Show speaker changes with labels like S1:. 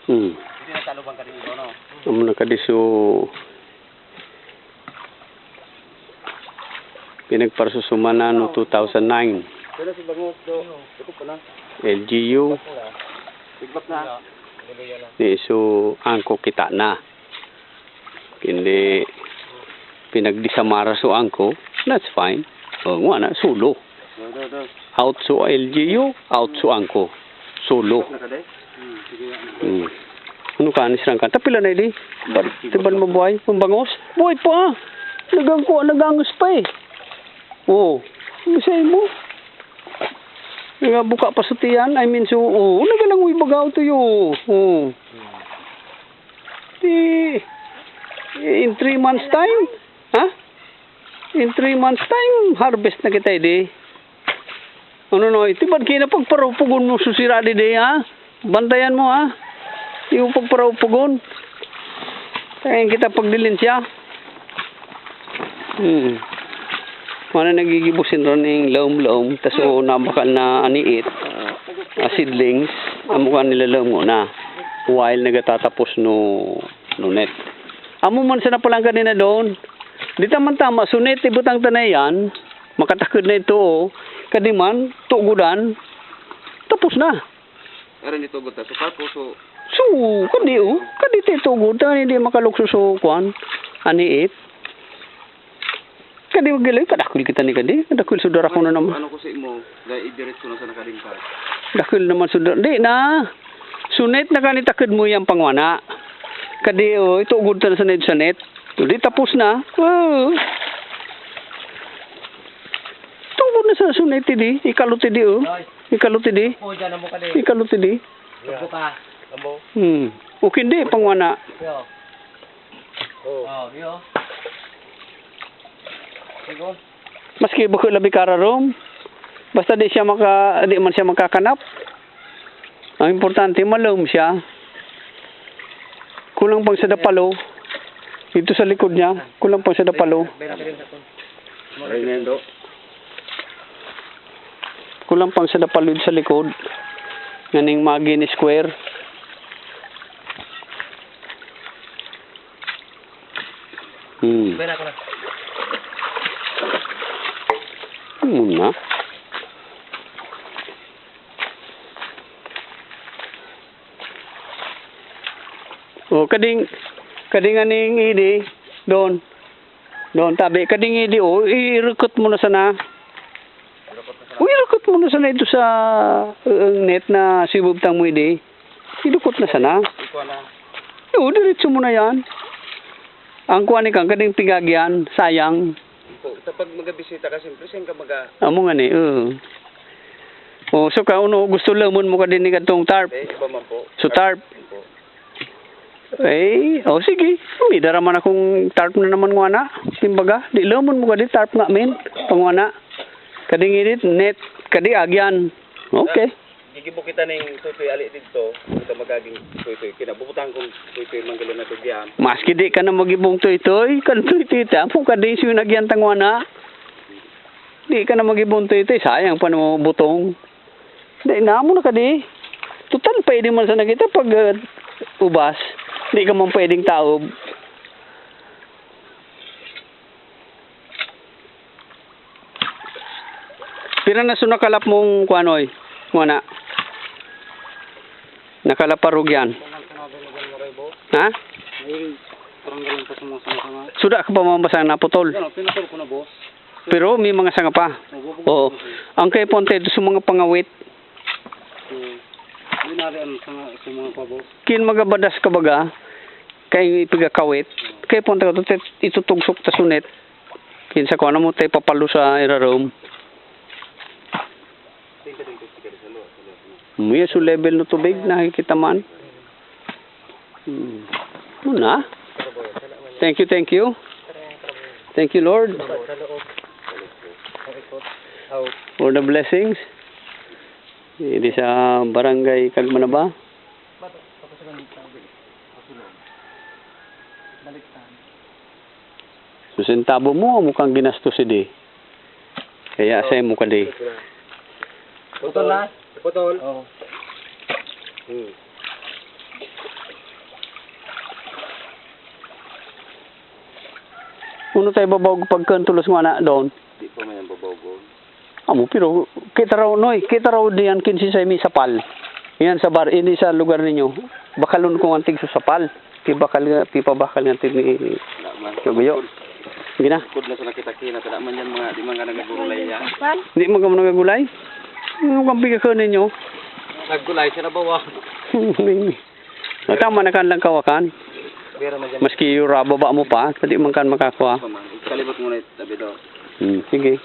S1: Hindi na talubang ka din ito, no? Amo na kadiso pinagparsusuma na no 2009.
S2: Pero si Bangos do, ito pa na.
S1: LGU
S2: Tigbak na.
S1: ni isu angko kita na. Kindi pinagdisamara so angko, that's fine. O nga na, solo. Out so LGU, out so angko. Solo. Ano ka, anisrang ka? Tapila na di. Tiban mo buhay? Pambangos? Buhay pa. Nagangos pa eh. Oo. Masay mo. Nga buka pa sa tiyan. I mean, so, nagalangoy bagaw to yun. In 3 months time? Ha? In 3 months time, harvest na kita di. Ano no, itibad kayo na pagparupugon mo susira di ha? Bantayan mo ha? Yung pagparupugon. Kaya kita pagdilin siya. Mana nagigibusin ron ng laom-laom, tas nabakal na aniit, seedlings, amo ka nila laom na, while nagatatapos no net. Amo man sa napalang kanina doon, di taman tama, sunet, ibutang tanay yan, makatakod na ito, kadiman, tugudan, tapos na.
S2: Aran ni tugod ta, so parpo so.
S1: So, kadi tayo tugod, hindi makalukso so kwan, aniit. Kadi magilay, kadakul kita ni kadi. Kadakul saudara ko na naman.
S2: Ano ko sa imo, dahil i-diretso na sa nakadingkat.
S1: Dakul naman saudara. Di na. Sunet na kanitakad mo yung pangwana. Kadi, ito ugod na sa net. Di tapos na. Tugod na sa sunet di. Ikaluti di Ikaluti di. Ikaluti di.
S2: Buka. Ambo.
S1: Okay di, pangwana.
S2: Yo.
S1: Maski buko labi kararom, basta di man siya makakanap. Ang importante malum siya. Kulang pang sa dapalo. Dito sa likod niya, kulang pang sa dapalo. Kulang pang sa dapalo sa likod. Nganing magin square.
S2: Pera ko na.
S1: Muna. Kading aning idi doon tabi kading idi i-recruit mo na sana. I-recruit mo na sana ito sa net na sibubtang mo idi. I-recruit na sana. Diretso mo na yan. Ang kuha ni kang kading pigagyan, sayang.
S2: Kapag magabisita ka, siyempre saan ka
S1: Amo nga ni, so ka, gusto lamon mo ka din ni katong tarp.
S2: Iba man po.
S1: So tarp. Sige. May daraman akong tarp na naman nga na. Timbaga, di lamon mo ka din tarp nga min. Pangwana. Kading edit, net, kadi agyan. Okay.
S2: Gigibok kita ng tutoy ali dito. Ito magaging tutoy. Kinabubutang kong tutoy manggalan na tugyan.
S1: Maski di ka na magibong tutoy. Kan tutoy mo ka din siya nagyan tangwana. Di ka na magibong tutoy. Sayang pa na butong. Di na mo na ka di. Total pwede man sa nakita pag ubas. Di ka man pwedeng taob. Pira na sunakalap mong kuanoy. Muna. Nakalaparog yan. Ha? Sudah ka ba mambasa na putol?
S2: Pinatol ko na boss.
S1: Pero may mga sanga pa. Oo. Ang kay ponte sa mga pangawit.
S2: Dinarian sa mga pa boss.
S1: Kin magabadas ka baga kay pigakawit. Kay ponte ko itutugsok ta sunet. Kin sa kuno mo tay papalo sa irarom. May so level no tubig nakikita man. Muna. Thank you. Thank you, Lord, for the blessings. Hindi sa barangay Kagman ba? Susentabo mo, mukhang ginastos di. Kaya sa mo ka di.
S2: Putol na? Putol? Oo.
S1: Uno tayo babawag pagkantulos nga na doon.
S2: Di pa may ang babaw.
S1: Amo, pero kita raw, Noy, kita raw diyan kinsi sa mi sapal. Yan sa bar, ini sa lugar ninyo. Bakalon ko antig sa sapal. Pipa bakal nga tig ni Kabayo. Gina.
S2: Kod na sa nakita-kina, tada man yan mga, di man ka nagagulay yan.
S1: Hindi mo kamo nagagulay? Ano kang bigakan ninyo?
S2: Naggulay siya na bawa.
S1: Tama na kan lang kawakan.
S2: Pero man dyan.
S1: Maski yung baba mo pa, hindi man kan makakuha.
S2: Kalibot mo na tabi daw.
S1: Sige.